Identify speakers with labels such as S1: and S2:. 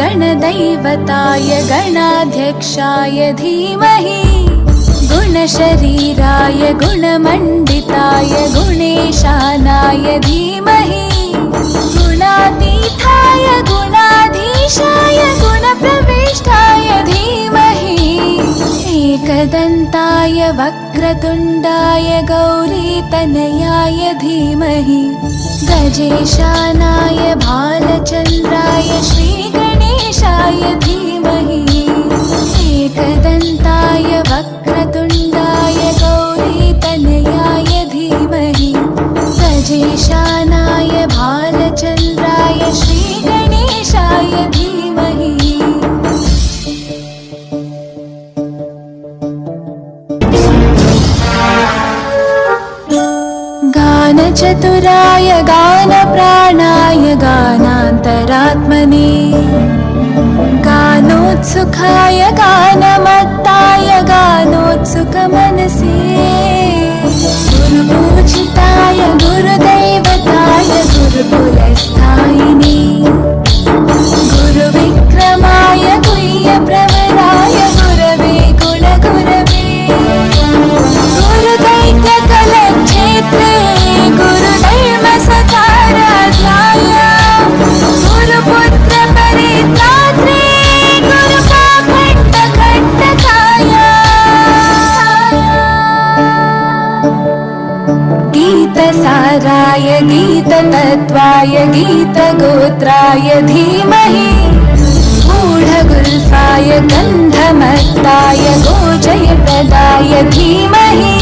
S1: गणदैवताय गणाध्यक्षाय धीमहि गुणशरीराय गुणमण्डिताय गुणेशानाय धीमहि गुणातीताय गुणाधीशाय गुणप्रविष्टाय धीमहि एकदन्ताय वक्रतुण्डाय गौरीतनयाय धीमहि गजेशानाय भालचन्द्राय श्रीगणेशाय धीमहि एकदन्ताय वक्रतुण्डाय गौरीतनयाय धीमहि गजेशानाय भालचन्द्राय श्रीगणेशाय धीमहि गानचतुराय गानप्राणाय गानान्तरात्मने गानोत्सुकाय गानमत्ताय गानोत्सुकमनसे गुरुपूजिताय गुरुदैवताय गुरुकुलस्थायिने गुरुविक्रमाय गुह्यप्रवराय गुरवे गुणगुरवे गुरुदैत्यकलक्षेत्रे गुरुधर्मसकाराध्याय गुरुपुत्रपरित्रात्रे गुरुपाखण्डखण्डकाय गीतसाराय गीततत्त्वाय गीतगोत्राय धीमहि गूढगुल्फाय गन्धमत्ताय गोजयप्रदाय धीमहि